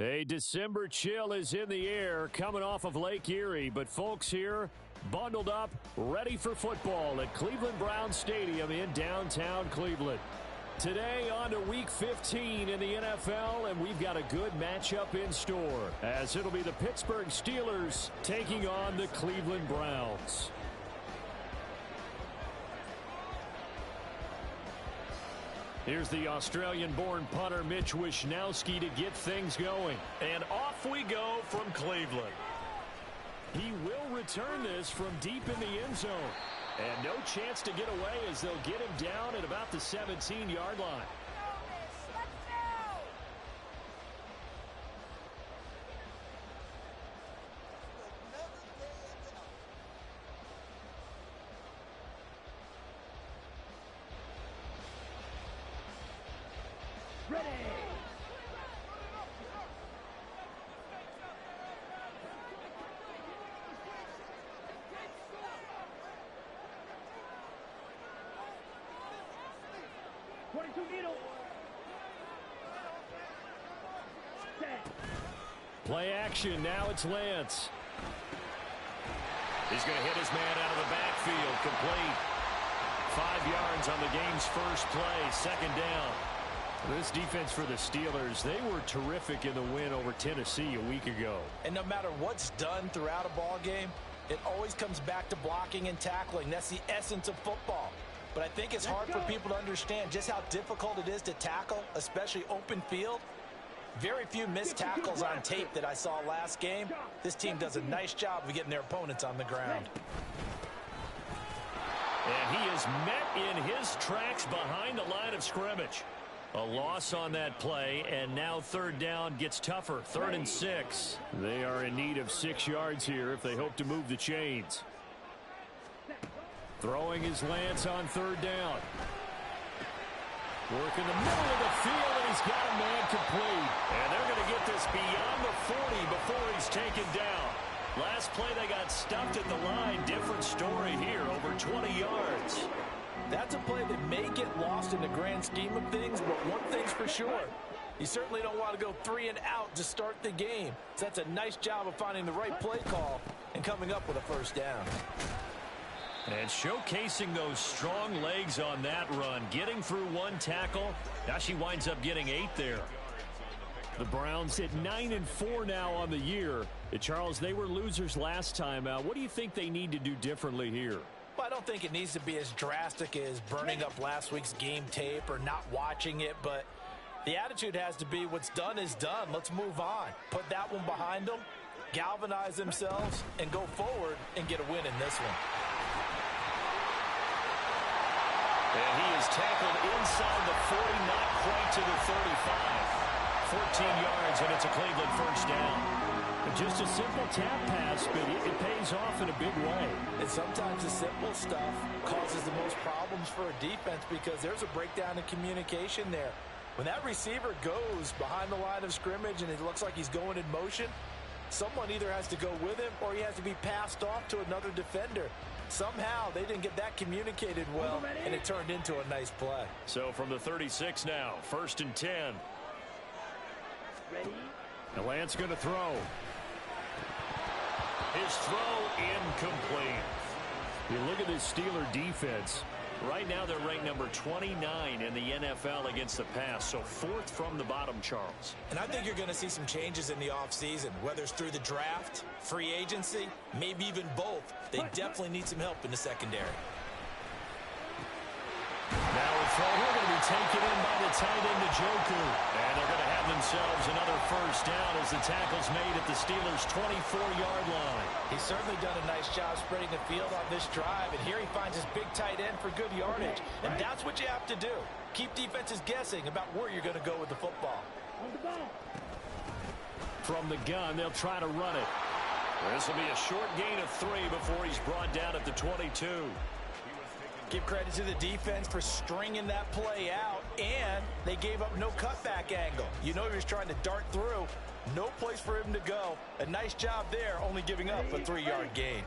A December chill is in the air coming off of Lake Erie, but folks here bundled up, ready for football at Cleveland Browns Stadium in downtown Cleveland. Today on to Week 15 in the NFL, and we've got a good matchup in store, as it'll be the Pittsburgh Steelers taking on the Cleveland Browns. Here's the Australian-born punter Mitch Wishnowsky to get things going. And off we go from Cleveland. He will return this from deep in the end zone. And no chance to get away as they'll get him down at about the 17-yard line. Play action, now it's Lance. He's going to hit his man out of the backfield, complete. 5 yards on the game's first play, second down. This defense for the Steelers, they were terrific in the win over Tennessee a week ago. And no matter what's done throughout a ball game, it always comes back to blocking and tackling. That's the essence of football. But I think it's hard for people to understand just how difficult it is to tackle, especially open field. Very few missed tackles on tape that I saw last game. This team does a nice job of getting their opponents on the ground. And he is met in his tracks behind the line of scrimmage. A loss on that play, and now third down gets tougher. 3rd and 6. They are in need of 6 yards here if they hope to move the chains. Throwing his Lance on 3rd down. Work in the middle of the field, and he's got a man complete. And they're going to get this beyond the 40 before he's taken down. Last play, they got stuffed at the line. Different story here, over 20 yards. That's a play that may get lost in the grand scheme of things, but one thing's for sure. You certainly don't want to go 3 and out to start the game. So that's a nice job of finding the right play call and coming up with a first down. And showcasing those strong legs on that run, getting through one tackle. Now she winds up getting 8 there. The Browns at 9-4 now on the year. Charles, they were losers last time out. What do you think they need to do differently here? Well, I don't think it needs to be as drastic as burning up last week's game tape or not watching it, but the attitude has to be what's done is done. Let's move on. Put that one behind them, galvanize themselves, and go forward and get a win in this one. And he is tackled inside the 40, not quite to the 35. 14 yards, and it's a Cleveland first down. Just a simple tap pass, but it pays off in a big way. And sometimes the simple stuff causes the most problems for a defense because there's a breakdown in communication there. When that receiver goes behind the line of scrimmage and it looks like he's going in motion, someone either has to go with him or he has to be passed off to another defender. Somehow they didn't get that communicated well, and it turned into a nice play. So from the 36 now, 1st and 10. Ready? And Lance going to throw. His throw incomplete. You look at this Steeler defense. Right now they're ranked number 29 in the NFL against the pass, so 4th from the bottom, Charles. And I think you're going to see some changes in the offseason, whether it's through the draft, free agency, maybe even both. They definitely need some help in the secondary. Now a throw here going to be taken in by the tight end, Njoku. And they're going to have themselves another first down as the tackle's made at the Steelers' 24-yard line. He's certainly done a nice job spreading the field on this drive, and here he finds his big tight end for good yardage. And that's what you have to do. Keep defenses guessing about where you're going to go with the football. From the gun, they'll try to run it. This will be a short gain of 3 before he's brought down at the 22. Give credit to the defense for stringing that play out, and they gave up no cutback angle. You know he was trying to dart through. No place for him to go. A nice job there, only giving up a 3-yard gain.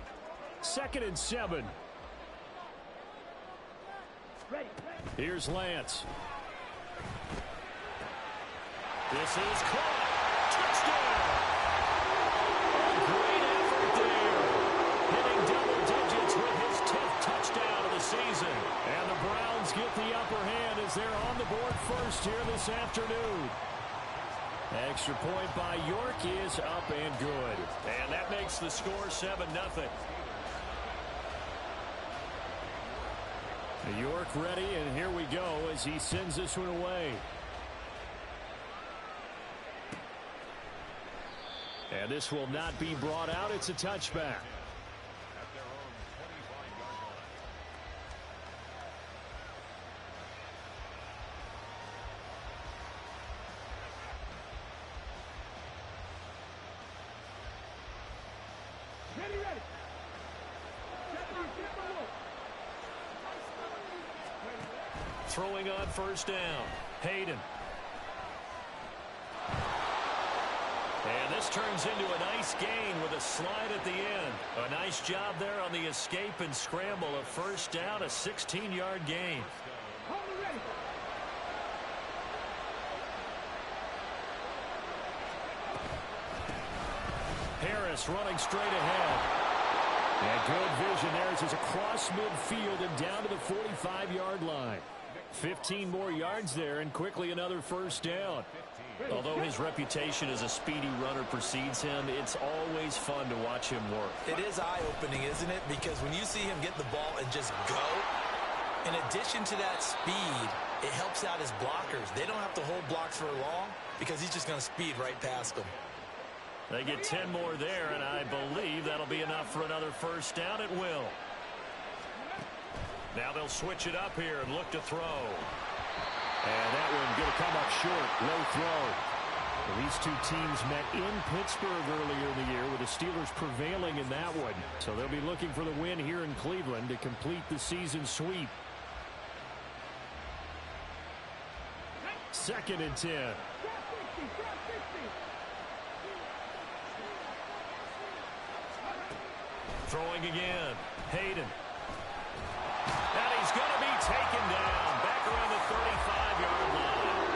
2nd and 7. Here's Lance. This is caught. Touchdown! touchdown. Great effort there. Hitting double digits with his 10th touchdown of the season. And the Browns get the upper hand as they're on the board first here this afternoon. Extra point by York is up and good. And that makes the score 7-0. York ready, and here we go as he sends this one away. And this will not be brought out. It's a touchback. Throwing on first down. Hayden. And this turns into a nice gain with a slide at the end. A nice job there on the escape and scramble. A first down, a 16-yard gain. Harris running straight ahead. And good vision there as it's across midfield and down to the 45-yard line. 15 more yards there, and quickly another first down. Although his reputation as a speedy runner precedes him, it's always fun to watch him work. It is eye-opening, isn't it? Because when you see him get the ball and just go, in addition to that speed, it helps out his blockers. They don't have to hold blocks for long because he's just going to speed right past them. They get 10 more there, and I believe that'll be enough for another first down. It will. Now they'll switch it up here and look to throw. And that one going to come up short. Low throw. Well, these two teams met in Pittsburgh earlier in the year with the Steelers prevailing in that one. So they'll be looking for the win here in Cleveland to complete the season sweep. 2nd and 10. Throwing again. Hayden. And he's going to be taken down back around the 35-yard line.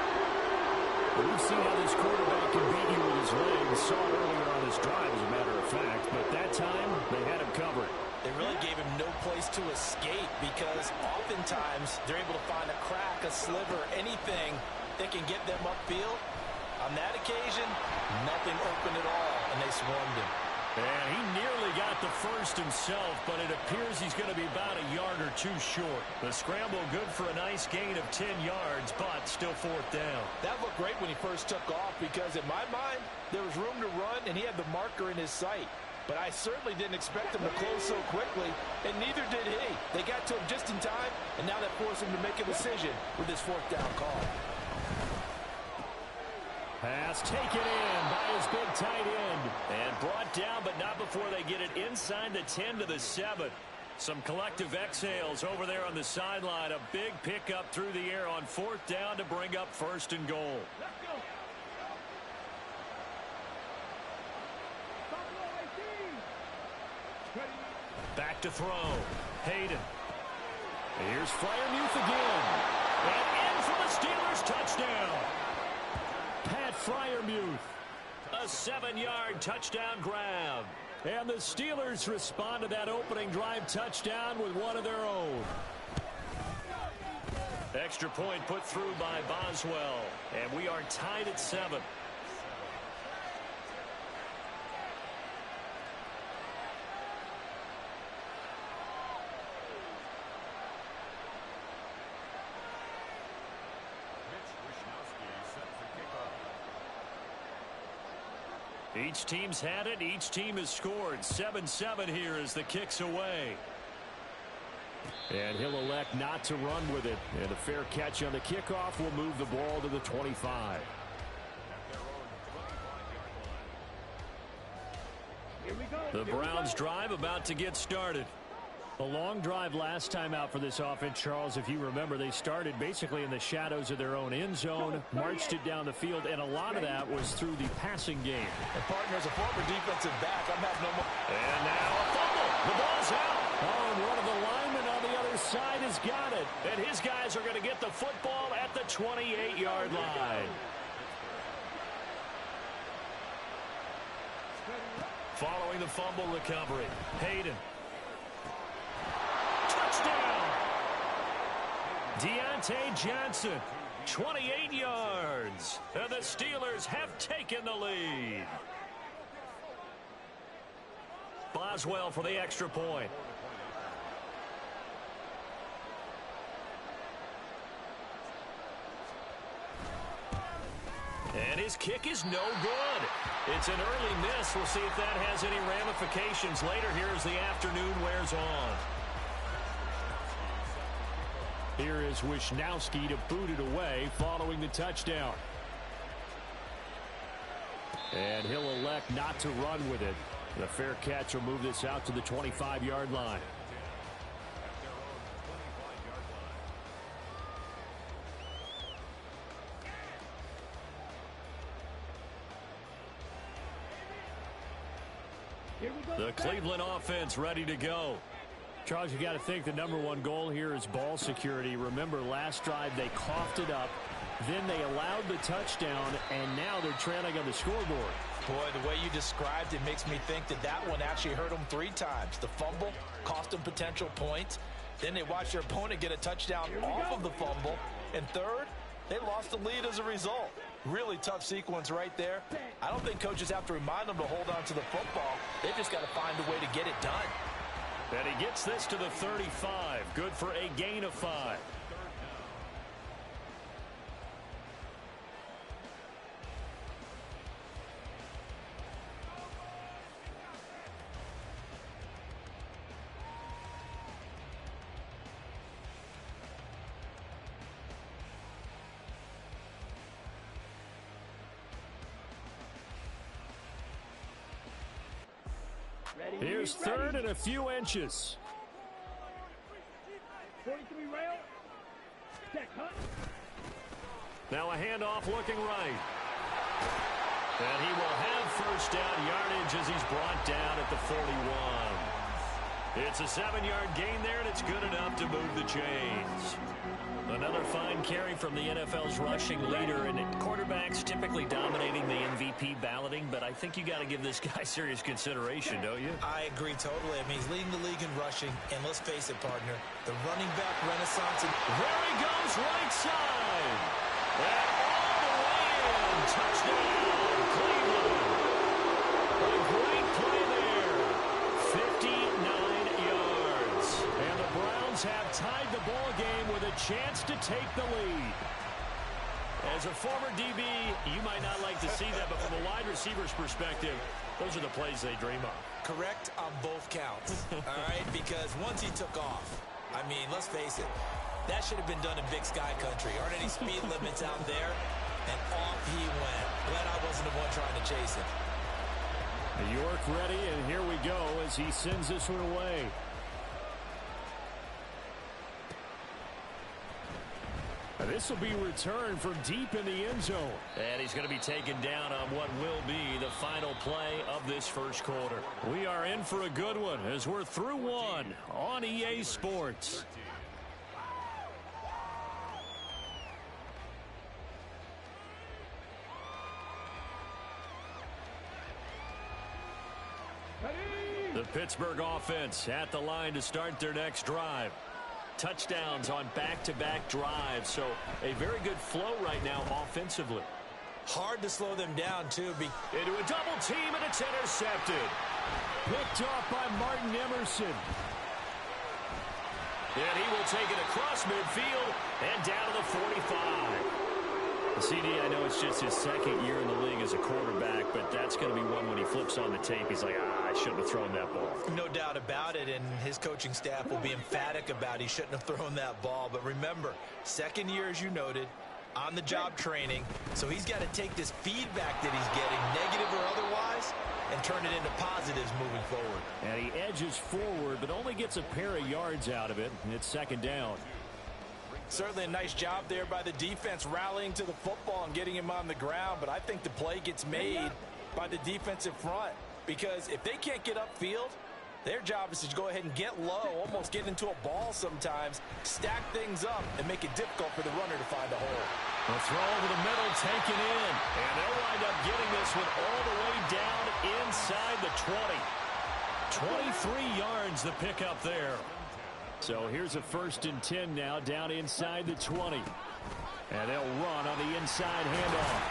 We've seen how this quarterback can beat you with his legs. Saw it earlier on this drive, as a matter of fact. But that time, they had him covered. They really gave him no place to escape because oftentimes they're able to find a crack, a sliver, anything that can get them upfield. On that occasion, nothing open at all, and they swarmed him. And he nearly got the first himself, but it appears he's going to be about a yard or two short. The scramble good for a nice gain of 10 yards, but still 4th down. That looked great when he first took off because in my mind, there was room to run, and he had the marker in his sight. But I certainly didn't expect him to close so quickly, and neither did he. They got to him just in time, and now that forced him to make a decision with his 4th down call. Pass taken in by his big tight end. And brought down, but not before they get it inside the 10 to the 7. Some collective exhales over there on the sideline. A big pickup through the air on 4th down to bring up 1st and goal. Back to throw. Hayden. Here's Freiermuth again. And in for the Steelers touchdown. Pat Freiermuth. A 7-yard touchdown grab. And the Steelers respond to that opening drive touchdown with one of their own. Extra point put through by Boswell. And we are tied at 7. Each team's had it. Each team has scored. 7-7 here as the kick's away. And he'll elect not to run with it. And a fair catch on the kickoff will move the ball to the 25. The Browns drive about to get started. A long drive last time out for this offense, Charles. If you remember, they started basically in the shadows of their own end zone, marched it down the field, and a lot of that was through the passing game. And partner, as a former defensive back, I'm having no more. And now a fumble. The ball's out. Oh, and one of the linemen on the other side has got it. And his guys are going to get the football at the 28-yard line. Following the fumble recovery, Hayden. Touchdown! Deontay Johnson, 28 yards. And the Steelers have taken the lead. Boswell for the extra point. And his kick is no good. It's an early miss. We'll see if that has any ramifications later here as the afternoon wears on. Here is Wisnowski to boot it away following the touchdown. And he'll elect not to run with it. The fair catch will move this out to the 25-yard line. The Cleveland offense ready to go. Charles, you got to think the #1 goal here is ball security. Remember, last drive they coughed it up, then they allowed the touchdown, and now they're trailing on the scoreboard. Boy, the way you described it makes me think that that one actually hurt them 3 times. The fumble cost them potential points. Then they watched their opponent get a touchdown off of the fumble. And third, they lost the lead as a result. Really tough sequence right there. I don't think coaches have to remind them to hold on to the football. They've just got to find a way to get it done. And he gets this to the 35. Good for a gain of 5. Here's third and a few inches. 43 rail. Check, huh? Now a handoff looking right. And he will have first down yardage as he's brought down at the 41. It's a 7-yard gain there, and it's good enough to move the chains. Another fine carry from the NFL's rushing leader, and quarterbacks typically dominating the MVP balloting, but I think you got to give this guy serious consideration, don't you? I agree totally. I mean, he's leading the league in rushing, and let's face it, partner, the running back renaissance. There he goes, right side. And all the way in. Touchdown, Cleveland. A great play there. 59 yards. And the Browns have tied the ball game with a chance to take the lead. As a former DB, you might not like to see that, but from a wide receiver's perspective, those are the plays they dream of. Correct on both counts, all right? Because once he took off, I mean, let's face it, that should have been done in Big Sky Country. Aren't any speed limits out there? And off he went. Glad I wasn't the one trying to chase him. York ready, and here we go as he sends this one away. This will be returned from deep in the end zone. And he's going to be taken down on what will be the final play of this first quarter. We are in for a good one as we're through one on EA Sports. The Pittsburgh offense at the line to start their next drive. Touchdowns on back-to-back drives, so a very good flow right now offensively. Hard to slow them down, too. Into a double team, and it's intercepted. Picked off by Martin Emerson. And he will take it across midfield and down to the 45. CD, I know it's just his second year in the league as a quarterback, but that's going to be one when he flips on the tape. He's like, I shouldn't have thrown that ball. No doubt about it, and his coaching staff will be emphatic about he shouldn't have thrown that ball. But remember, second year, as you noted, on-the-job training, so he's got to take this feedback that he's getting, negative or otherwise, and turn it into positives moving forward. And he edges forward, but only gets a pair of yards out of it, and it's second down. Certainly a nice job there by the defense rallying to the football and getting him on the ground, but I think the play gets made by the defensive front because if they can't get upfield, their job is to go ahead and get low, almost get into a ball sometimes, stack things up, and make it difficult for the runner to find a hole. The throw over the middle taken in. And they'll wind up getting this one all the way down inside the 20. 23 yards the pickup there. So here's a 1st and 10 now down inside the 20. And they'll run on the inside handoff.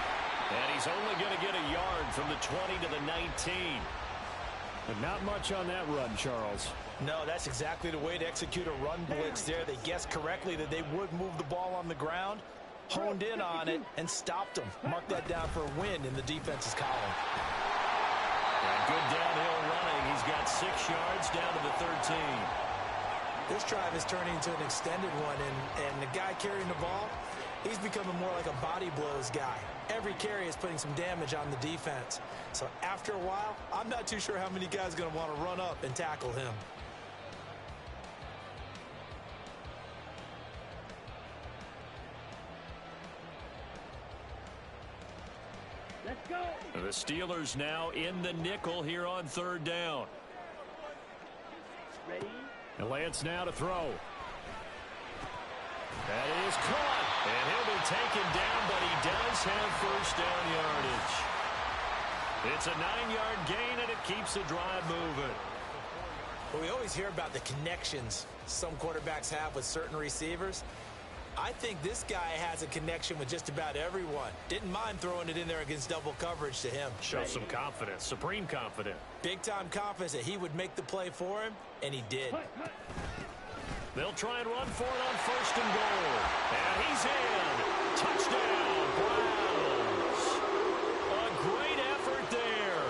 And he's only going to get a yard from the 20 to the 19. But not much on that run, Charles. No, that's exactly the way to execute a run blitz there. They guessed correctly that they would move the ball on the ground, honed in on it, and stopped them. Mark that down for a win in the defense's column. And good downhill running. He's got 6 yards down to the 13. This drive is turning into an extended one, and the guy carrying the ball, he's becoming more like a body blows guy. Every carry is putting some damage on the defense. So after a while, I'm not too sure how many guys are going to want to run up and tackle him. Let's go. The Steelers now in the nickel here on 3rd down. Ready? And Lance now to throw. That is caught. And he'll be taken down, but he does have 1st down yardage. It's a 9-yard gain, and it keeps the drive moving. Well, we always hear about the connections some quarterbacks have with certain receivers. I think this guy has a connection with just about everyone. Didn't mind throwing it in there against double coverage to him. Shows some confidence, supreme confidence. Big-time confidence that he would make the play for him, and he did. They'll try and run for it on 1st and goal. And he's in. Touchdown, Browns. A great effort there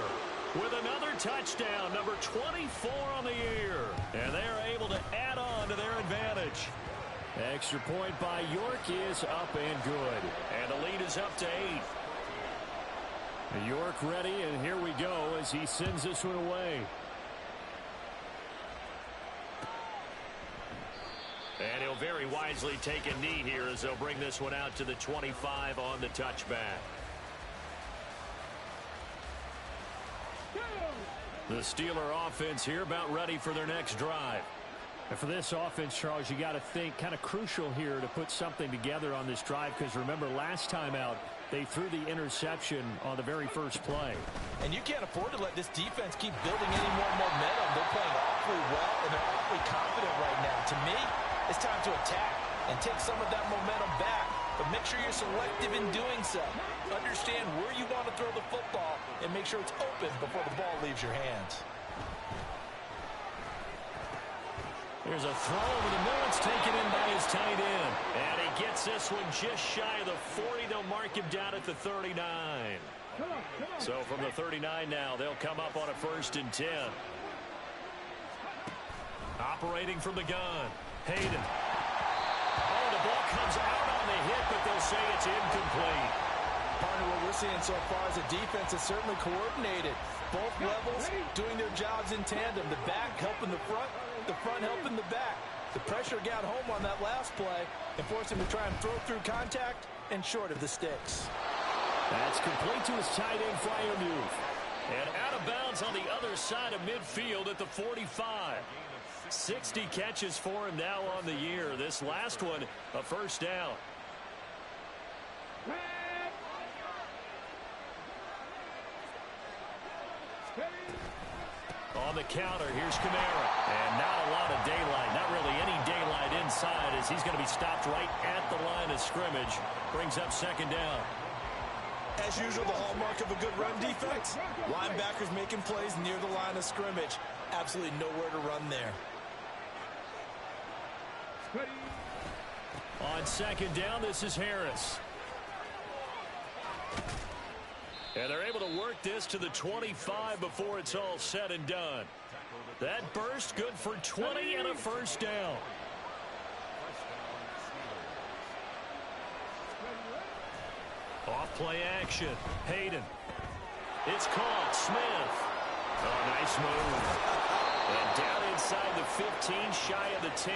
with another touchdown, number 24 on the year. And they're able to add on to their advantage. Extra point by York is up and good. And the lead is up to 8. York ready, and here we go as he sends this one away. And he'll very wisely take a knee here as they'll bring this one out to the 25 on the touchback. The Steeler offense here about ready for their next drive. And for this offense, Charles, you got to think kind of crucial here to put something together on this drive, because remember last time out they threw the interception on the very first play. And you can't afford to let this defense keep building any more momentum. They're playing awfully well, and they're awfully confident right now. To me, it's time to attack and take some of that momentum back, but make sure you're selective in doing so. Understand where you want to throw the football and make sure it's open before the ball leaves your hands. Here's a throw over the middle. It's taken in by his tight end. And he gets this one just shy of the 40. They'll mark him down at the 39. So from the 39 now, they'll come up on a 1st and 10. Operating from the gun, Hayden. Oh, the ball comes out on the hit, but they'll say it's incomplete. Partner, what we're seeing so far is the defense is certainly coordinated. Both levels doing their jobs in tandem. The back helping the front helping the back. The pressure got home on that last play and forced him to try and throw through contact and short of the sticks. That's complete to his tight end flyer move. And out of bounds on the other side of midfield at the 45. 60 catches for him now on the year. This last one, a 1st down. On the counter, here's Kamara. And not a lot of daylight. Not really any daylight inside as he's going to be stopped right at the line of scrimmage. Brings up 2nd down. As usual, the hallmark of a good run defense. Linebackers making plays near the line of scrimmage. Absolutely nowhere to run there. On 2nd down, this is Harris. And they're able to work this to the 25 before it's all said and done. That burst good for 20 and a 1st down. Off play action. Hayden. It's caught. Smith. Oh, nice move. And down inside the 15, shy of the 10.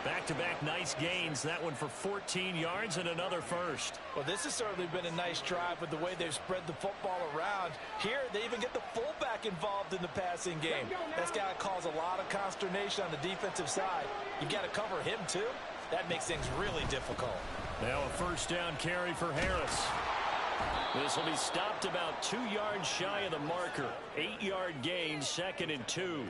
Back-to-back nice gains. That one for 14 yards and another 1st. Well, this has certainly been a nice drive with the way they've spread the football around. Here, they even get the fullback involved in the passing game. That's got to cause a lot of consternation on the defensive side. You've got to cover him, too. That makes things really difficult. Now a first down carry for Harris. This will be stopped about 2 yards shy of the marker. 8-yard gain, 2nd and 2.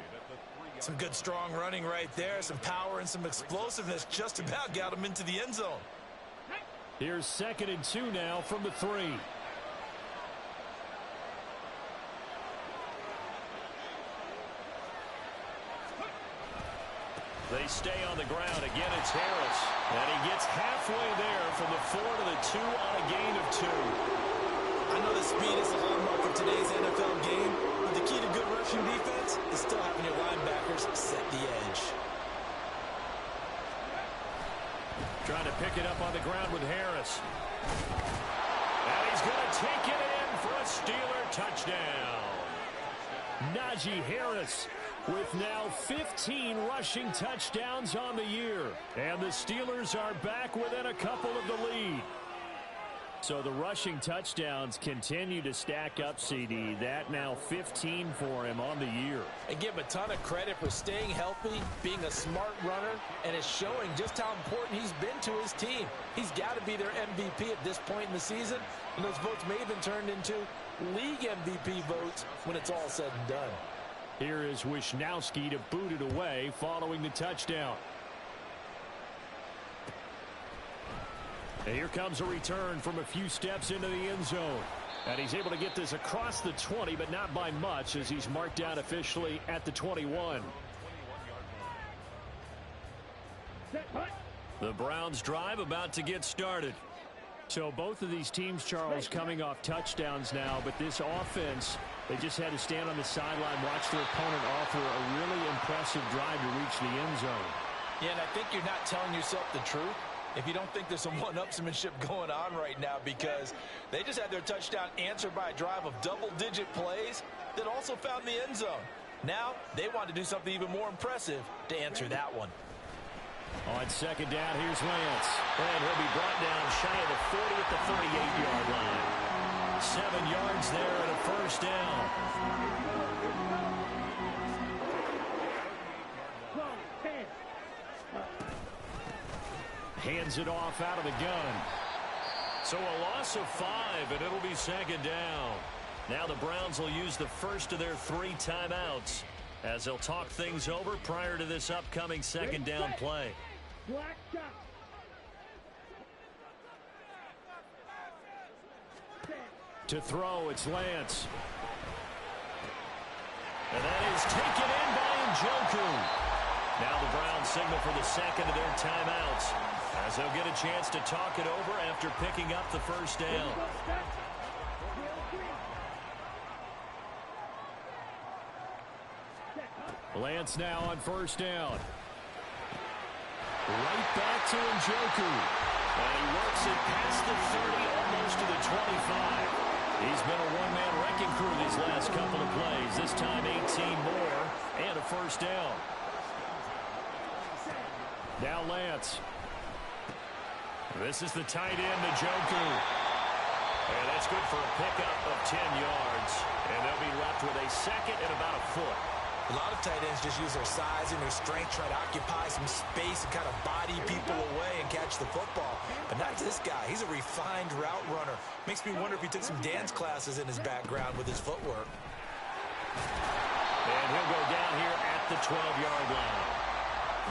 Some good strong running right there. Some power and some explosiveness just about got him into the end zone. Here's 2nd and 2 now from the 3. They stay on the ground. Again, it's Harris. And he gets halfway there from the 4 to the 2 on a gain of 2. I know the speed is the hallmark of today's NFL game, but the key to good rushing defense is still having your linebackers set the edge. Trying to pick it up on the ground with Harris. And he's going to take it in for a Steeler touchdown. Najee Harris with now 15 rushing touchdowns on the year. And the Steelers are back within a couple of the lead. So the rushing touchdowns continue to stack up, CD. That now 15 for him on the year. And give him a ton of credit for staying healthy, being a smart runner, and is showing just how important he's been to his team. He's got to be their MVP at this point in the season, and those votes may have been turned into league MVP votes when it's all said and done. Here is Wisnowski to boot it away following the touchdown. And here comes a return from a few steps into the end zone. And he's able to get this across the 20, but not by much, as he's marked down officially at the 21. The Browns drive about to get started. So both of these teams, Charles, coming off touchdowns now, but this offense, they just had to stand on the sideline, watch their opponent offer a really impressive drive to reach the end zone. Yeah, and I think you're not telling yourself the truth if you don't think there's some one-upsmanship going on right now, because they just had their touchdown answered by a drive of double-digit plays that also found the end zone. Now they want to do something even more impressive to answer that one. On 2nd down, here's Lance. And he'll be brought down shy of the 40 at the 38-yard line. 7 yards there and a first down. Hands it off out of the gun. So a loss of 5, and it'll be 2nd down. Now the Browns will use the first of their 3 timeouts as they'll talk things over prior to this upcoming 2nd down play. To throw, it's Lance. And that is taken in by Njoku. Now the Browns signal for the 2nd of their timeouts, as they'll get a chance to talk it over after picking up the first down. Lance now on 1st down. Right back to Njoku. And he works it past the 30, almost to the 25. He's been a one-man wrecking crew these last couple of plays. This time 18 more and a first down. Now Lance. This is the tight end, Njoku. And that's good for a pickup of 10 yards. And they'll be left with a 2nd and about a foot. A lot of tight ends just use their size and their strength, try to occupy some space and kind of body people away and catch the football. But not this guy. He's a refined route runner. Makes me wonder if he took some dance classes in his background with his footwork. And he'll go down here at the 12-yard line.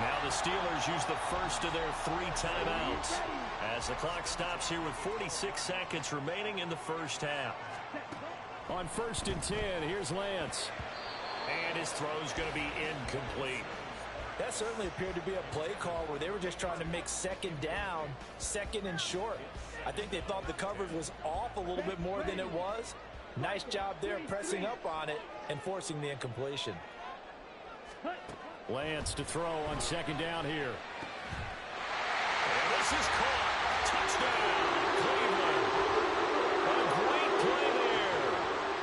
Now the Steelers use the first of their 3 timeouts as the clock stops here with 46 seconds remaining in the first half. On 1st and 10, here's Lance. And his throw's going to be incomplete. That certainly appeared to be a play call where they were just trying to make 2nd down, 2nd and short. I think they thought the coverage was off a little bit more than it was. Nice job there pressing up on it and forcing the incompletion. Lance to throw on 2nd down here. And this is caught. Touchdown, Cleveland. A great play there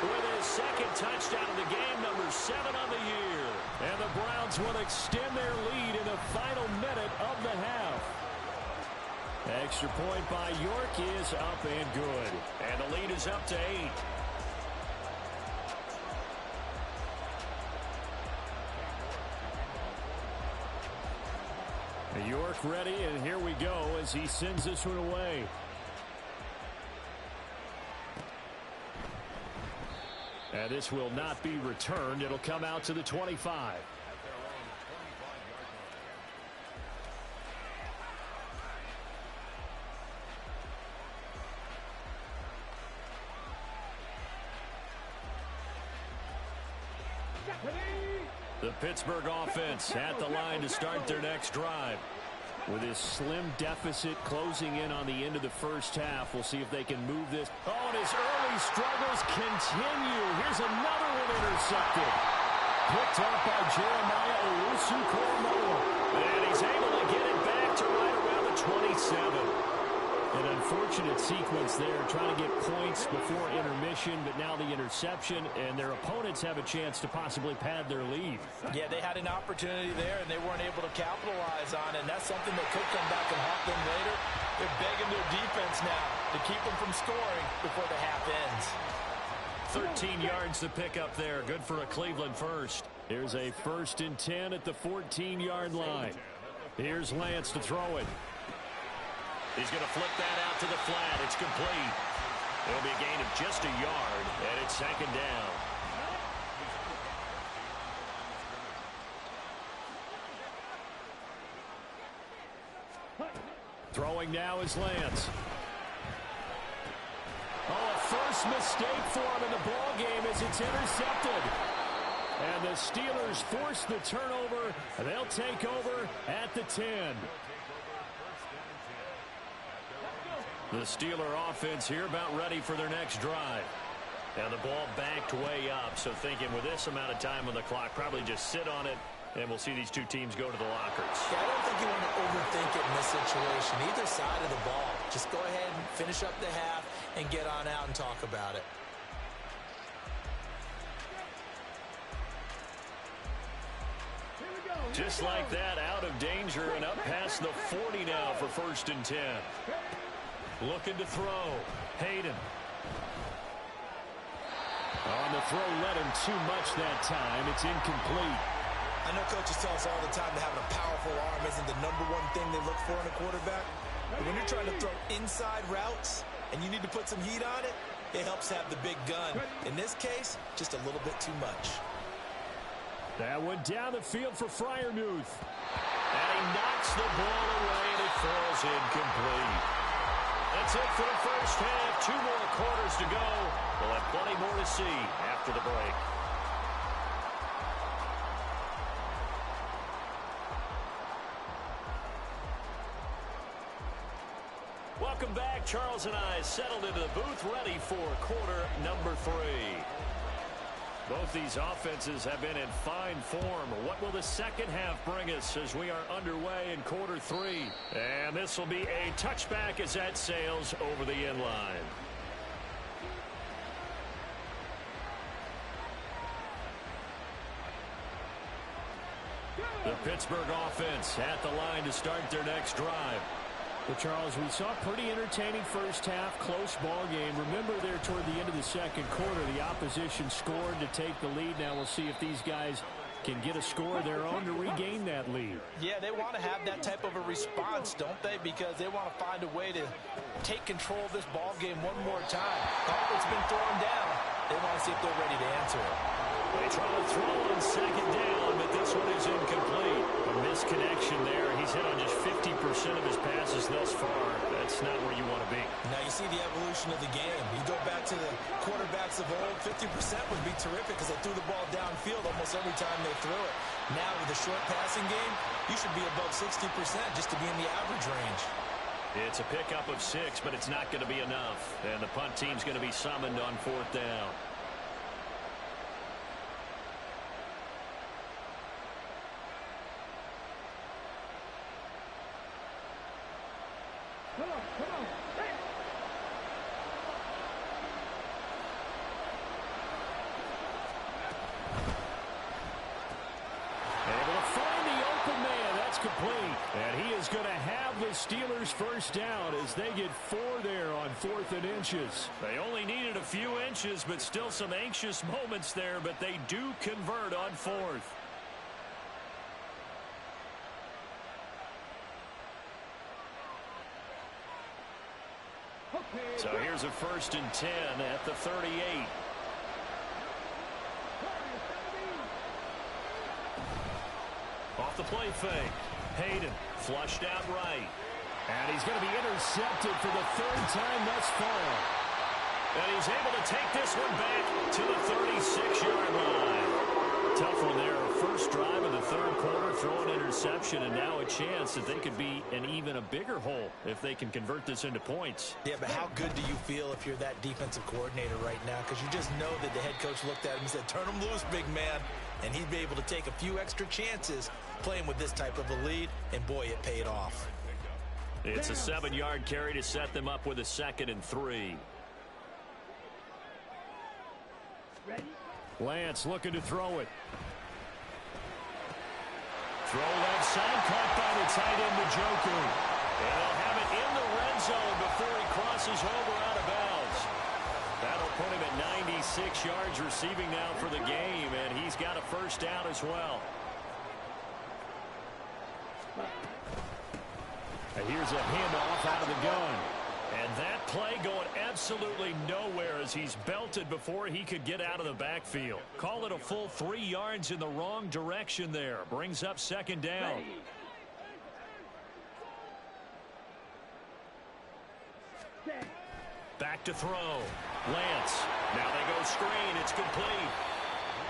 with his 2nd touchdown of the game, number 7 on the year. And the Browns will extend their lead in the final minute of the half. Extra point by York is up and good. And the lead is up to 8. York ready, and here we go as he sends this one away. And this will not be returned. It'll come out to the 25. The Pittsburgh offense at the line to start their next drive. With his slim deficit closing in on the end of the first half, we'll see if they can move this. Oh, and his early struggles continue. Here's another one intercepted. Picked up by Jeremiah Owusu-Koramoah. And he's able to get it back to right around the 27. An unfortunate sequence there, trying to get points before intermission, but now the interception, and their opponents have a chance to possibly pad their lead. Yeah, they had an opportunity there, and they weren't able to capitalize on it, and that's something that could come back and haunt them later. They're begging their defense now to keep them from scoring before the half ends. 13 yards to pick up there. Good for a Cleveland first. Here's a 1st and 10 at the 14-yard line. Here's Lance to throw it. He's going to flip that out to the flat. It's complete. It'll be a gain of just a yard, and it's 2nd down. Throwing now is Lance. Oh, a first mistake for him in the ball game as it's intercepted. And the Steelers force the turnover. They'll take over at the 10. The Steeler offense here about ready for their next drive. And the ball backed way up, so thinking with this amount of time on the clock, probably just sit on it, and we'll see these two teams go to the lockers. Yeah, I don't think you want to overthink it in this situation. Either side of the ball. Just go ahead and finish up the half and get on out and talk about it. Just like that, out of danger and up past the 40 now for 1st and 10. Looking to throw. Hayden. On the throw, led him too much that time. It's incomplete. I know coaches tell us all the time that having a powerful arm isn't the #1 thing they look for in a quarterback. But when you're trying to throw inside routes and you need to put some heat on it, it helps have the big gun. In this case, just a little bit too much. That one down the field for Freiermuth. And he knocks the ball away, and it falls incomplete. That's it for the first half. 2 more quarters to go. We'll have plenty more to see after the break. Welcome back. Charles and I settled into the booth, ready for quarter number 3. Both these offenses have been in fine form. What will the second half bring us as we are underway in quarter 3? And this will be a touchback as that sails over the end line. The Pittsburgh offense at the line to start their next drive. Well, Charles, we saw a pretty entertaining first half, close ball game. Remember there toward the end of the second quarter, the opposition scored to take the lead. Now we'll see if these guys can get a score of their own to regain that lead. Yeah, they want to have that type of a response, don't they? Because they want to find a way to take control of this ball game one more time. Oh, it's been thrown down. They want to see if they're ready to answer it. They try to throw on 2nd down, but this one is incomplete. A misconnection there. He's hit on just 50% of his passes thus far. That's not where you want to be. Now you see the evolution of the game. You go back to the quarterbacks of old, 50% would be terrific because they threw the ball downfield almost every time they threw it. Now with the short passing game, you should be above 60% just to be in the average range. It's a pickup of 6, but it's not going to be enough. And the punt team's going to be summoned on 4th down. Come on. Hey. Able to find the open man. That's complete. And he is going to have the Steelers first down as they get 4 there on 4th and inches. They only needed a few inches, but still some anxious moments there, but they do convert on 4th. So here's a 1st and 10 at the 38. Off the play fake. Hayden flushed out right. And he's going to be intercepted for the 3rd time thus far. And he's able to take this one back to the 36-yard line. Tough one there. First drive of the 3rd quarter, throw an interception, and now a chance that they could be in even a bigger hole if they can convert this into points. Yeah, but how good do you feel if you're that defensive coordinator right now? Because you just know that the head coach looked at him and said, turn him loose, big man. And he'd be able to take a few extra chances playing with this type of a lead, and boy, it paid off. It's a 7-yard carry to set them up with a 2nd and 3. Lance looking to throw it. Throw left side, caught by the tight end, Njoku. And they'll have it in the red zone before he crosses over out of bounds. That'll put him at 96 yards receiving now for the game, and he's got a 1st down as well. And here's a handoff out of the gun. And that play going absolutely nowhere as he's belted before he could get out of the backfield. Call it a full 3 yards in the wrong direction there. Brings up 2nd down. Back to throw. Lance. Now they go screen. It's complete.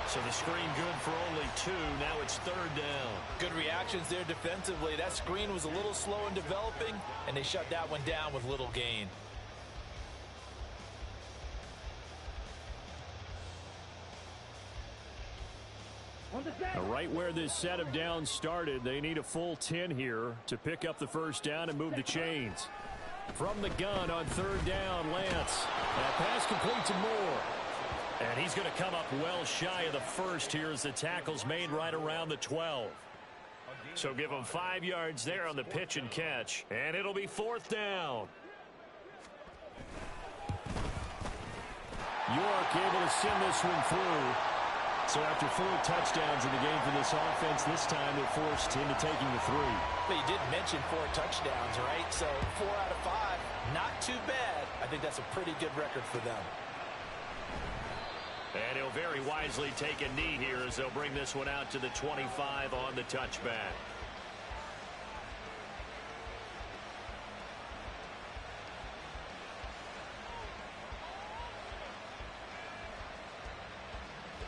So the screen good for only 2. Now it's 3rd down. Good reactions there defensively. That screen was a little slow in developing, and they shut that one down with little gain. Right where this set of downs started, they need a full 10 here to pick up the 1st down and move the chains. From the gun on 3rd down, Lance. That pass complete to Moore. And he's going to come up well shy of the 1st here as the tackle's made right around the 12. So give him 5 yards there on the pitch and catch. And it'll be 4th down. York able to send this one through. So after 4 touchdowns in the game for this offense, this time they're forced into taking the 3. But you did mention 4 touchdowns, right? So 4 out of 5, not too bad. I think that's a pretty good record for them. And he'll very wisely take a knee here as they'll bring this one out to the 25 on the touchback.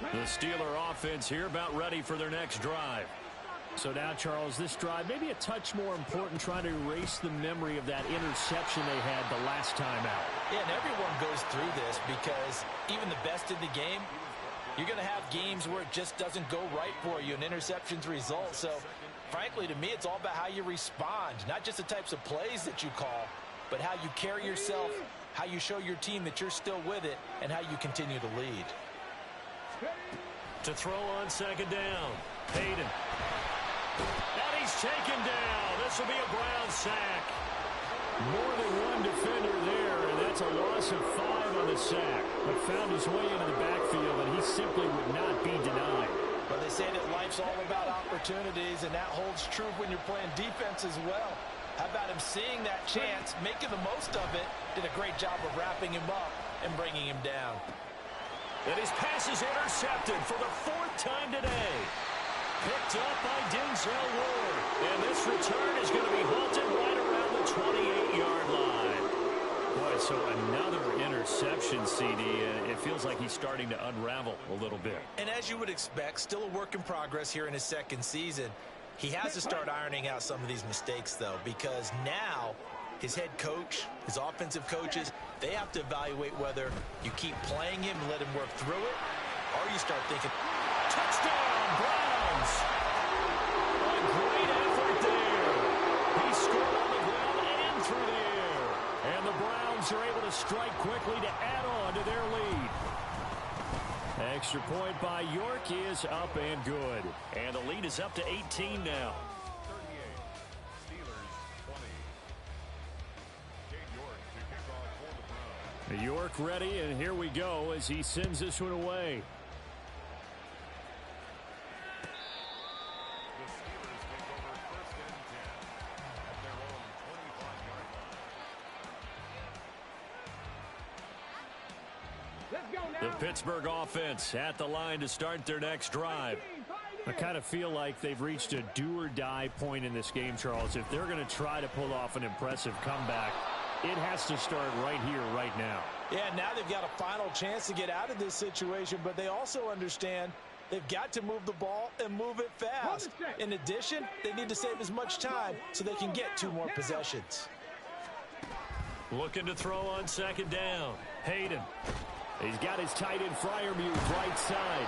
The Steeler offense here about ready for their next drive. So now, Charles, this drive maybe a touch more important, trying to erase the memory of that interception they had the last time out. Yeah, and everyone goes through this because even the best in the game, you're going to have games where it just doesn't go right for you and interceptions result. So, frankly, to me, it's all about how you respond, not just the types of plays that you call, but how you carry yourself, how you show your team that you're still with it, and how you continue to lead. To throw on 2nd down, Hayden. And he's taken down. This will be a Brown sack. More than one defender there, and that's a loss of 5 on the sack. But found his way into the backfield, and he simply would not be denied. Well, they say that life's all about opportunities, and that holds true when you're playing defense as well. How about him seeing that chance, making the most of it, did a great job of wrapping him up and bringing him down. And his pass is intercepted for the 4th time today. Picked up by Denzel Ward. And this return is going to be halted right around the 28-yard line. Boy, so another interception, CD. It feels like he's starting to unravel a little bit. And as you would expect, still a work in progress here in his 2nd season. He has to start ironing out some of these mistakes, though, because now his head coach, his offensive coaches, they have to evaluate whether you keep playing him and let him work through it, or you start thinking, touchdown, Browns! A great effort there. He scored on the ground and through the air. And the Browns are able to strike quickly to add on to their lead. Extra point by York is up and good. And the lead is up to 18 now. York ready, and here we go as he sends this one away. The Pittsburgh offense at the line to start their next drive. I kind of feel like they've reached a do-or-die point in this game, Charles. If they're going to try to pull off an impressive comeback, it has to start right here, right now. Yeah, now they've got a final chance to get out of this situation, but they also understand they've got to move the ball and move it fast. In addition, they need to save as much time so they can get 2 more possessions. Looking to throw on second down. Hayden. He's got his tight end Freiermuth right side.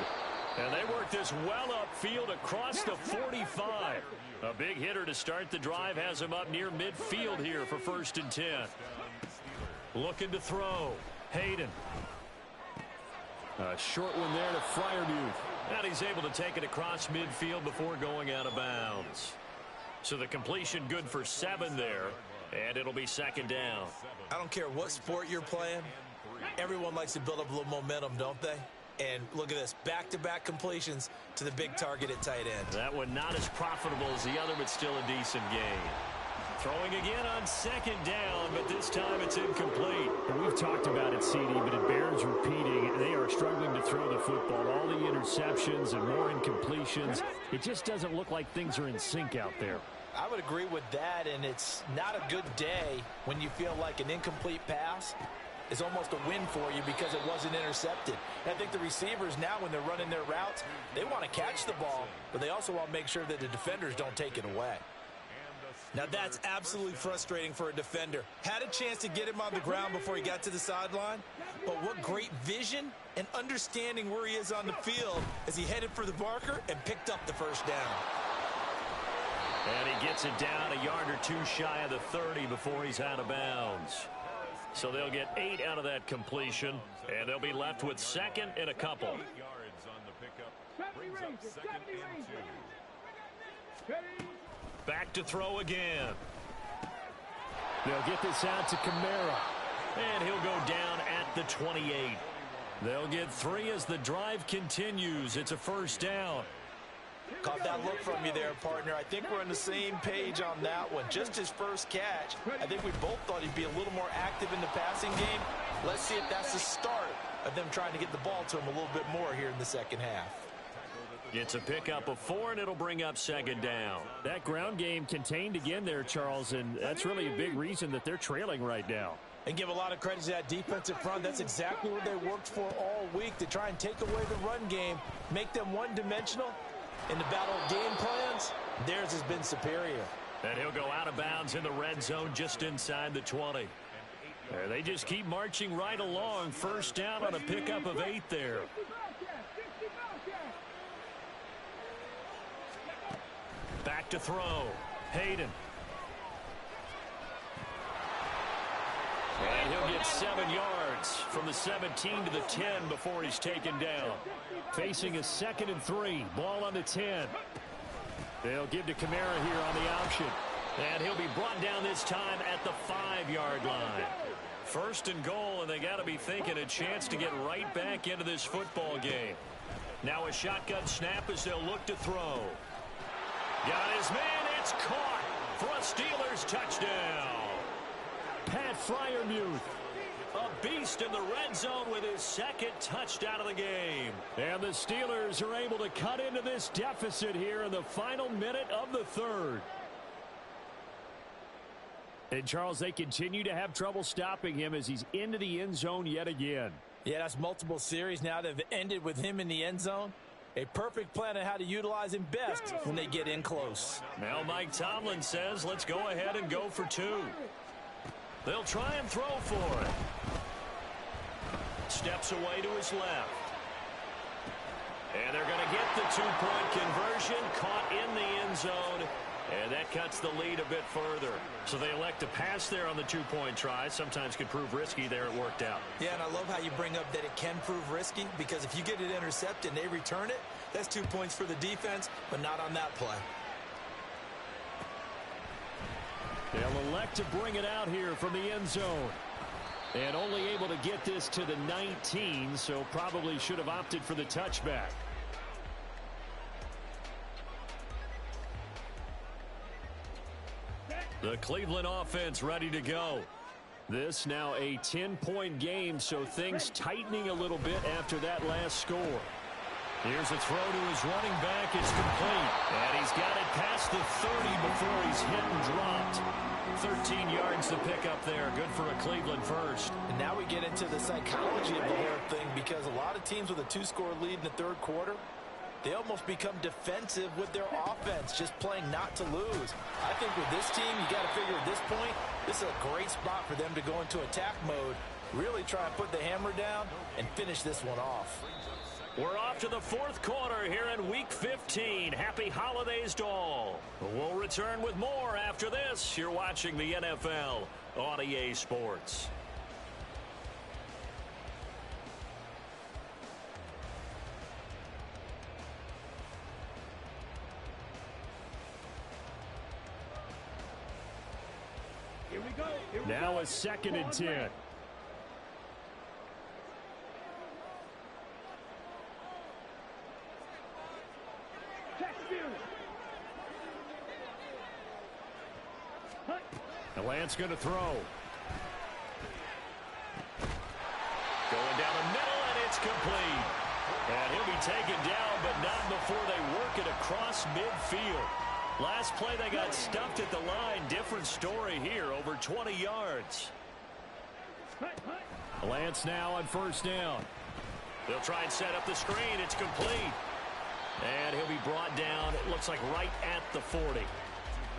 And they work this well upfield across the 45. A big hitter to start the drive has him up near midfield here for 1st and 10. Looking to throw. Hayden. A short one there to Freiermuth. And he's able to take it across midfield before going out of bounds. So the completion good for 7 there. And it'll be 2nd down. I don't care what sport you're playing. Everyone likes to build up a little momentum, don't they? And look at this, back-to-back completions to the big target at tight end. That one not as profitable as the other, but still a decent gain. Throwing again on 2nd down, but this time it's incomplete. We've talked about it, CD, but it bears repeating. They are struggling to throw the football. All the interceptions and more incompletions. It just doesn't look like things are in sync out there. I would agree with that, and it's not a good day when you feel like an incomplete pass is almost a win for you because it wasn't intercepted. And I think the receivers now, when they're running their routes, they want to catch the ball, but they also want to make sure that the defenders don't take it away. Now that's absolutely frustrating for a defender. Had a chance to get him on the ground before he got to the sideline, but what great vision and understanding where he is on the field as he headed for the marker and picked up the 1st down. And he gets it down a yard or 2 shy of the 30 before he's out of bounds. So they'll get 8 out of that completion, and they'll be left with 2nd and a couple. Back to throw again. They'll get this out to Kamara. And he'll go down at the 28. They'll get 3 as the drive continues. It's a 1st down. Caught that look from you there, partner. I think we're on the same page on that one. Just his first catch. I think we both thought he'd be a little more active in the passing game. Let's see if that's the start of them trying to get the ball to him a little bit more here in the 2nd half. It's a pickup of 4, and it'll bring up 2nd down. That ground game contained again there, Charles, and that's really a big reason that they're trailing right now. And give a lot of credit to that defensive front. That's exactly what they worked for all week, to try and take away the run game, make them one-dimensional. In the battle of game plans, theirs has been superior. And he'll go out of bounds in the red zone just inside the 20. They just keep marching right along. 1st down on a pickup of 8 there. Back to throw. Hayden. And he'll get 7 yards from the 17 to the 10 before he's taken down. Facing a 2nd and 3. Ball on the 10. They'll give to Kamara here on the option. And he'll be brought down this time at the 5-yard line. 1st and goal, and they got to be thinking a chance to get right back into this football game. Now a shotgun snap as they'll look to throw. Got his man. It's caught for a Steelers touchdown. Pat Freiermuth. A beast in the red zone with his 2nd touchdown of the game. And the Steelers are able to cut into this deficit here in the final minute of the 3rd. And, Charles, they continue to have trouble stopping him as he's into the end zone yet again. Yeah, that's multiple series now that have ended with him in the end zone. A perfect plan on how to utilize him best when they get in close. Now Mike Tomlin says, let's go ahead and go for 2. They'll try and throw for it. Steps away to his left. And they're going to get the 2-point conversion. Caught in the end zone. And that cuts the lead a bit further. So they elect to pass there on the 2-point try. Sometimes could prove risky there. It worked out. Yeah, and I love how you bring up that it can prove risky, because if you get it intercepted and they return it, that's 2 points for the defense, but not on that play. They'll elect to bring it out here from the end zone. And only able to get this to the 19, so probably should have opted for the touchback. The Cleveland offense ready to go. This now a 10-point game, so things tightening a little bit after that last score. Here's a throw to his running back. It's complete. And he's got it past the 30 before he's hit and dropped. 13 yards to pick up there. Good for a Cleveland first. And now we get into the psychology of the whole thing, because a lot of teams with a 2-score lead in the third quarter, they almost become defensive with their offense, just playing not to lose. I think with this team, you got to figure at this point, this is a great spot for them to go into attack mode, really try and put the hammer down and finish this one off. We're off to the fourth quarter here in Week 15. Happy holidays to all. We'll return with more after this. You're watching the NFL on EA Sports. Here we go. Now a 2nd and 10. The Lance going to throw. Going down the middle, and it's complete. And he'll be taken down, but not before they work it across midfield. Last play, they got stuffed at the line. Different story here, over 20 yards. Lance now on 1st down. They'll try and set up the screen. It's complete. And he'll be brought down, it looks like right at the 40.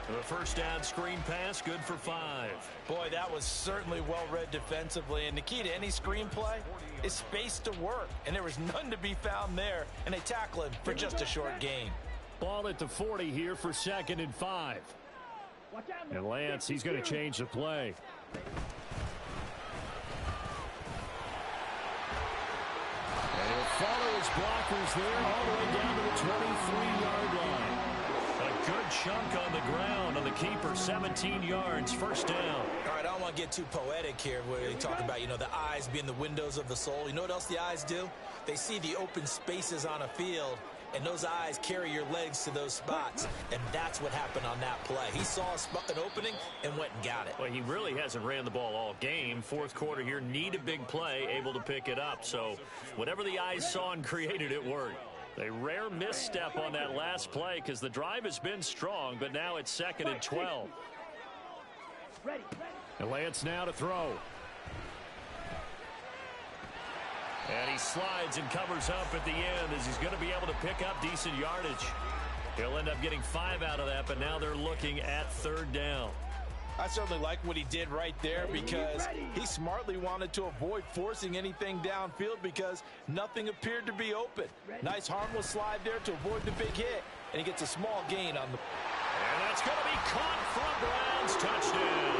The 1st down screen pass, good for 5. Boy, that was certainly well read defensively. And the key to any screen play is space to work. And there was none to be found there. And they tackle him for just a short gain. Ball at the 40 here for 2nd and 5. And Lance, he's going to change the play. And he'll follow his blockers there all the way down to the 23-yard line. A good chunk on the ground on the keeper, 17 yards, 1st down. All right, I don't want to get too poetic here where they talk about, the eyes being the windows of the soul. You know what else the eyes do? They see the open spaces on a field, and those eyes carry your legs to those spots, and that's what happened on that play. He saw an opening and went and got it. Well, he really hasn't ran the ball all game. 4th quarter here, need a big play, able to pick it up. So whatever the eyes saw and created, it worked. A rare misstep on that last play because the drive has been strong, but now it's 2nd and 12. And Lance now to throw. And he slides and covers up at the end as he's going to be able to pick up decent yardage. He'll end up getting 5 out of that, but now they're looking at 3rd down. I certainly like what he did right there because he smartly wanted to avoid forcing anything downfield because nothing appeared to be open. Nice harmless slide there to avoid the big hit, and he gets a small gain on the... And that's going to be caught for a Browns touchdown.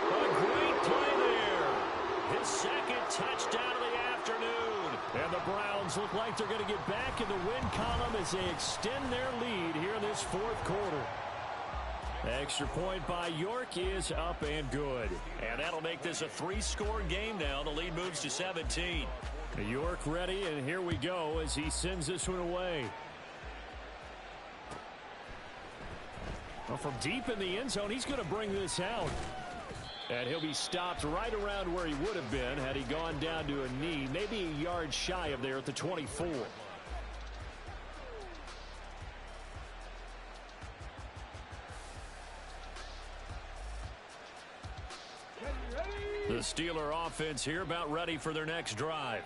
A great play there. His 2nd touchdown of the afternoon. And the Browns look like they're going to get back in the win column as they extend their lead here in this 4th quarter. Extra point by York is up and good. And that'll make this a 3-score game now. The lead moves to 17. York ready, and here we go as he sends this one away. Well, from deep in the end zone, he's going to bring this out. And he'll be stopped right around where he would have been had he gone down to a knee, maybe a yard shy of there at the 24. The Steeler offense here about ready for their next drive.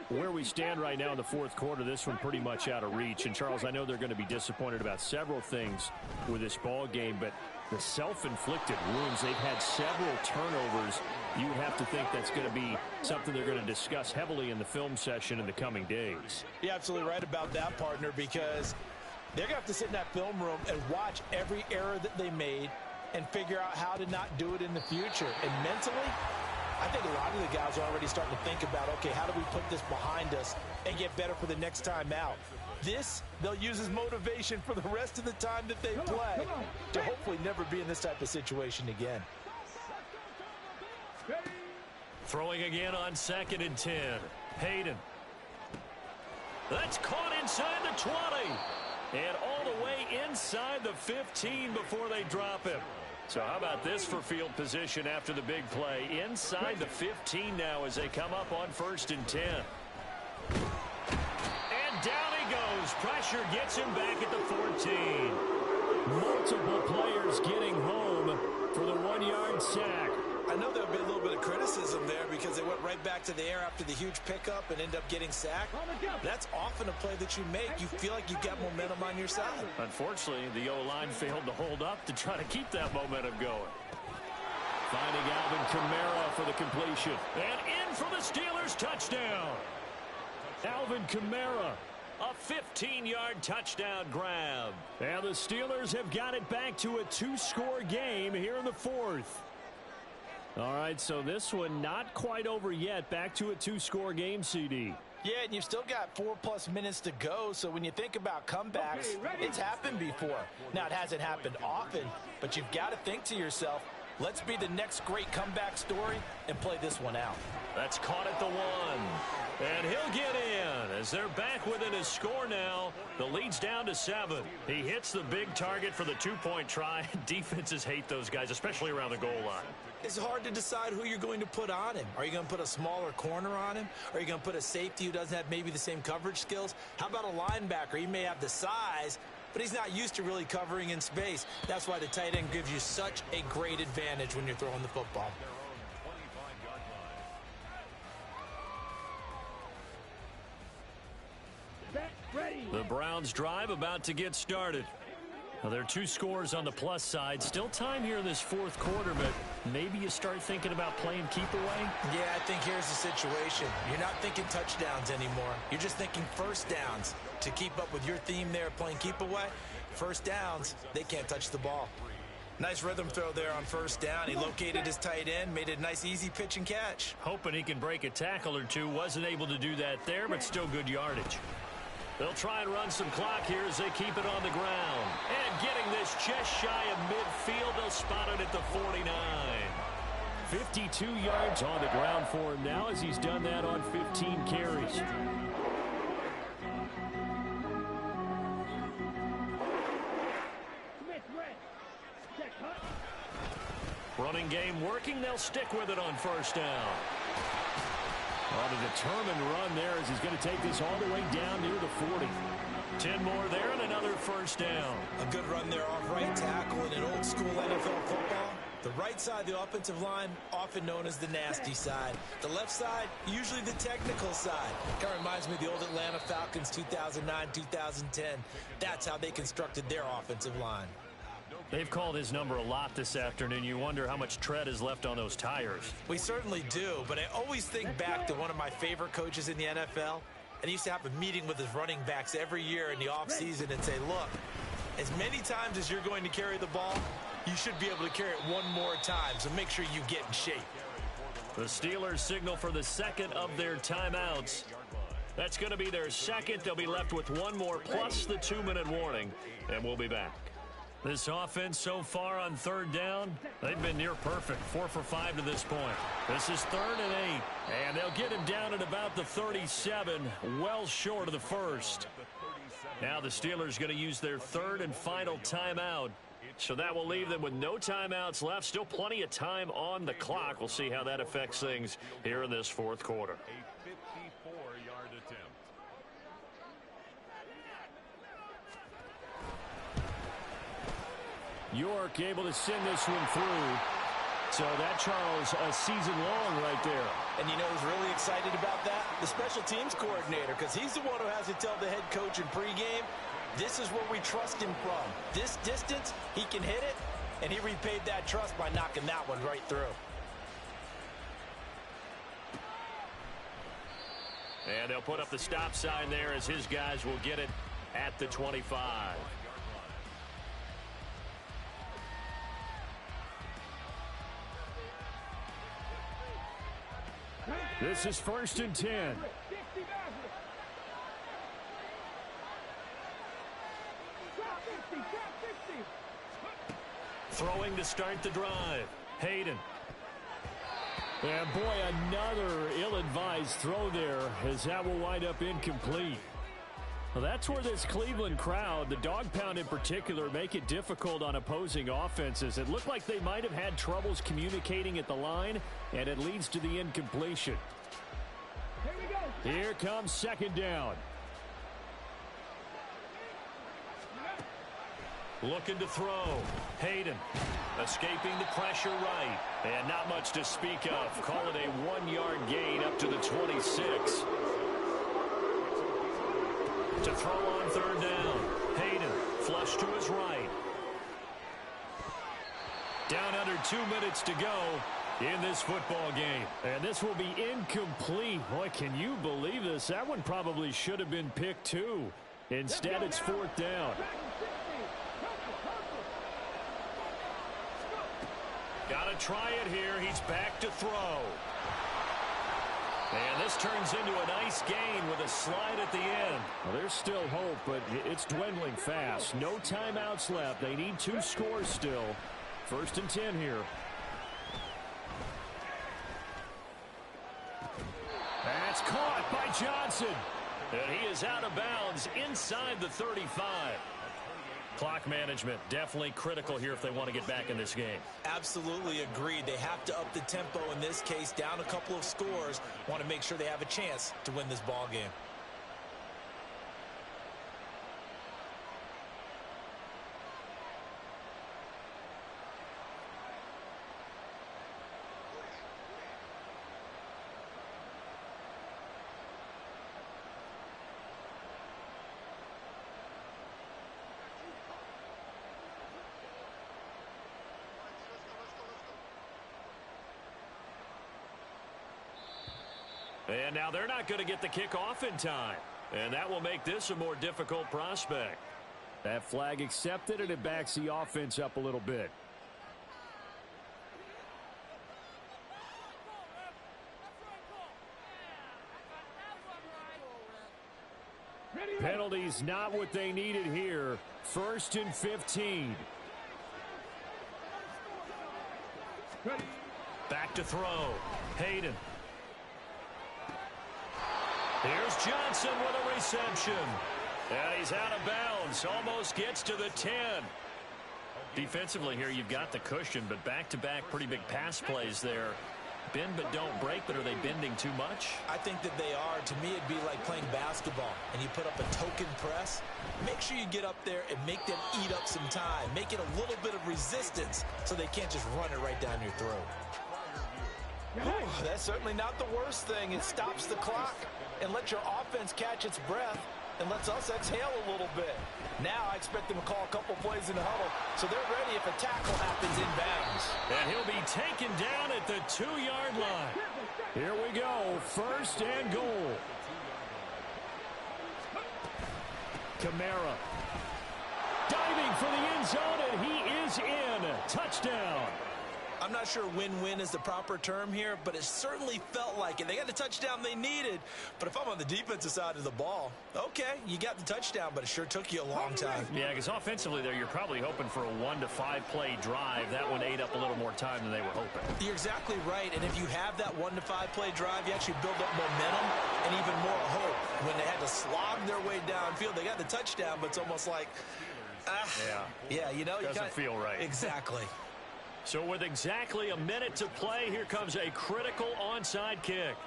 Where we stand right now in the 4th quarter, this one pretty much out of reach. And, Charles, I know they're going to be disappointed about several things with this ball game, but the self-inflicted wounds, they've had several turnovers. You would have to think that's going to be something they're going to discuss heavily in the film session in the coming days. You're absolutely right about that, partner, because they're going to have to sit in that film room and watch every error that they made and figure out how to not do it in the future. And mentally, I think a lot of the guys are already starting to think about, okay, how do we put this behind us and get better for the next time out? This, they'll use as motivation for the rest of the time that they play to hopefully never be in this type of situation again. Throwing again on 2nd and 10. Hayden. That's caught inside the 20. And all the way inside the 15 before they drop him. So how about this for field position after the big play? Inside the 15 now as they come up on 1st and 10. And down he goes. Pressure gets him back at the 14. Multiple players getting home for the 1-yard sack. I know there'll be a little bit of criticism there because they went right back to the air after the huge pickup and end up getting sacked. That's often a play that you make. You feel like you've got momentum on your side. Unfortunately, the O-line failed to hold up to try to keep that momentum going. Finding Alvin Kamara for the completion. And in for the Steelers touchdown. Alvin Kamara. A 15-yard touchdown grab. And the Steelers have got it back to a 2-score game here in the 4th. All right, so this one not quite over yet. Back to a 2-score game, CD. Yeah, and you've still got 4+ minutes to go, so when you think about comebacks, it's happened before. Now, it hasn't happened often, but you've got to think to yourself, let's be the next great comeback story and play this one out. That's caught at the 1. And he'll get in as they're back within his score now. The lead's down to 7. He hits the big target for the 2-point try. Defenses hate those guys, especially around the goal line. It's hard to decide who you're going to put on him. Are you going to put a smaller corner on him? Are you going to put a safety who doesn't have maybe the same coverage skills? How about a linebacker? He may have the size, but he's not used to really covering in space. That's why the tight end gives you such a great advantage when you're throwing the football. The Browns drive about to get started. Well, there are 2 scores on the plus side. Still time here in this 4th quarter, but maybe you start thinking about playing keep away? Yeah, I think here's the situation. You're not thinking touchdowns anymore. You're just thinking first downs. To keep up with your theme there, playing keep away, first downs, they can't touch the ball. Nice rhythm throw there on first down. He located his tight end, made it a nice easy pitch and catch. Hoping he can break a tackle or two. Wasn't able to do that there, but still good yardage. They'll try and run some clock here as they keep it on the ground. And getting this just shy of midfield, they'll spot it at the 49. 52 yards on the ground for him now as he's done that on 15 carries. Running game working. They'll stick with it on first down. On a determined run there as he's going to take this all the way down near the 40. 10 more there and another first down. A good run there off right tackle in an old school NFL football. The right side of the offensive line, often known as the nasty side. The left side, usually the technical side. Kind of reminds me of the old Atlanta Falcons 2009-2010. That's how they constructed their offensive line. They've called his number a lot this afternoon. You wonder how much tread is left on those tires. We certainly do, but I always think back to one of my favorite coaches in the NFL. And he used to have a meeting with his running backs every year in the offseason and say, look, as many times as you're going to carry the ball, you should be able to carry it one more time, so make sure you get in shape. The Steelers signal for the second of their timeouts. That's going to be their second. They'll be left with one more plus the 2-minute warning, and we'll be back. This offense so far on third down, they've been near perfect. 4 for 5 to this point. This is 3rd and 8. And they'll get him down at about the 37, well short of the first. Now the Steelers going to use their 3rd and final timeout. So that will leave them with no timeouts left. Still plenty of time on the clock. We'll see how that affects things here in this 4th quarter. A 54-yard attempt. York able to send this one through. So that, Charles, a season long right there. And you know who's really excited about that? The special teams coordinator, because he's the one who has to tell the head coach in pregame, this is where we trust him from. This distance, he can hit it, and he repaid that trust by knocking that one right through. And they'll put up the stop sign there as his guys will get it at the 25. This is 1st and 10. Throwing to start the drive. Hayden. And boy, another ill-advised throw there as that will wind up incomplete. Well, that's where this Cleveland crowd, the dog pound in particular, make it difficult on opposing offenses. It looked like they might have had troubles communicating at the line, and it leads to the incompletion. Here we go. Here comes second down. Looking to throw. Hayden escaping the pressure right. And not much to speak of. Call it a 1-yard gain up to the 26. To throw on third down. Hayden flush to his right. Down under 2 minutes to go in this football game. And this will be incomplete. Boy, can you believe this? That one probably should have been picked too. Instead, it's fourth down. Got to try it here. He's back to throw. And this turns into a nice gain with a slide at the end. Well, there's still hope, but it's dwindling fast. No timeouts left. They need 2 scores still. First and 10 here. That's caught by Johnson. And he is out of bounds inside the 35. Clock management definitely critical here if they want to get back in this game. Absolutely agreed. They have to up the tempo in this case, down a couple of scores. Want to make sure they have a chance to win this ball game. And now they're not going to get the kickoff in time. And that will make this a more difficult prospect. That flag accepted, and it backs the offense up a little bit. Penalties not what they needed here. First and 15. Back to throw. Hayden. Here's Johnson with a reception. And he's out of bounds. Almost gets to the 10. Defensively here, you've got the cushion, but back-to-back pretty big pass plays there. Bend but don't break, but are they bending too much? I think that they are. To me, it'd be like playing basketball, and you put up a token press. Make sure you get up there and make them eat up some time. Make it a little bit of resistance so they can't just run it right down your throat. Whew, that's certainly not the worst thing. It stops the clock and lets your offense catch its breath and lets us exhale a little bit. Now I expect them to call a couple plays in the huddle, so they're ready if a tackle happens inbounds. And he'll be taken down at the 2-yard line. Here we go, first and goal. Kamara diving for the end zone, and he is in. Touchdown. I'm not sure win-win is the proper term here, but it certainly felt like it. They got the touchdown they needed, but if I'm on the defensive side of the ball, okay, you got the touchdown, but it sure took you a long time. Yeah, because offensively there, you're probably hoping for a 1 to 5 play drive. That one ate up a little more time than they were hoping. You're exactly right, and if you have that 1 to 5 play drive, you actually build up momentum and even more hope. When they had to slog their way downfield, they got the touchdown, but it's almost like, yeah, you know, doesn't feel right. Exactly. So with exactly a minute to play, here comes a critical onside kick.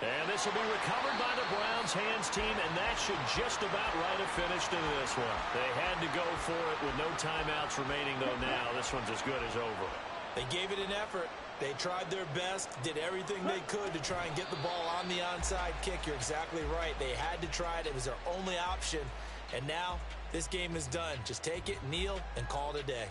And this will be recovered by the Browns hands team, and that should just about write a finish to this one. They had to go for it with no timeouts remaining, though now this one's as good as over. They gave it an effort. They tried their best, did everything they could to try and get the ball on the onside kick. You're exactly right. They had to try it. It was their only option. And now this game is done. Just take it, kneel, and call it a day.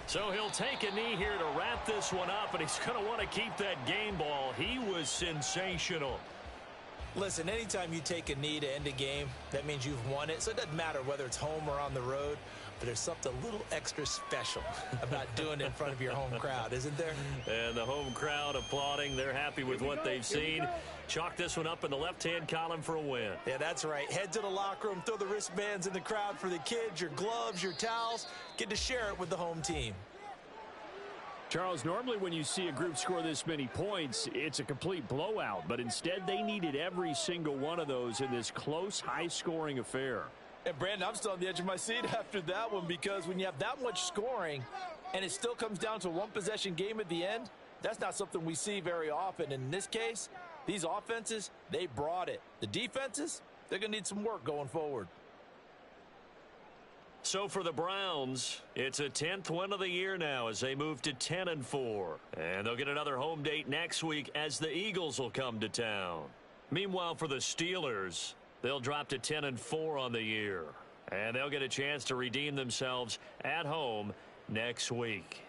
So he'll take a knee here to wrap this one up, and he's going to want to keep that game ball. He was sensational. Listen, anytime you take a knee to end a game, that means you've won it. So it doesn't matter whether it's home or on the road. but there's something a little extra special about doing it in front of your home crowd, isn't there? And the home crowd applauding. They're happy with what they've seen. Chalk this one up in the left-hand column for a win. Yeah, that's right. Head to the locker room, throw the wristbands in the crowd for the kids, your gloves, your towels. Get to share it with the home team. Charles, normally when you see a group score this many points, it's a complete blowout. But instead, they needed every single one of those in this close, high-scoring affair. And, Brandon, I'm still on the edge of my seat after that one because when you have that much scoring and it still comes down to a one-possession game at the end, that's not something we see very often. In this case, these offenses, they brought it. The defenses, they're going to need some work going forward. So for the Browns, it's a 10th win of the year now as they move to 10-4. And they'll get another home date next week as the Eagles will come to town. Meanwhile, for the Steelers, they'll drop to 10-4 on the year. And they'll get a chance to redeem themselves at home next week.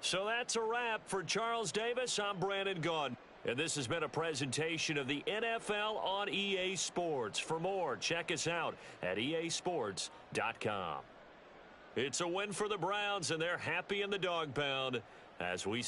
So that's a wrap for Charles Davis. I'm Brandon Gaudin. And this has been a presentation of the NFL on EA Sports. For more, check us out at easports.com. It's a win for the Browns, and they're happy in the dog pound as we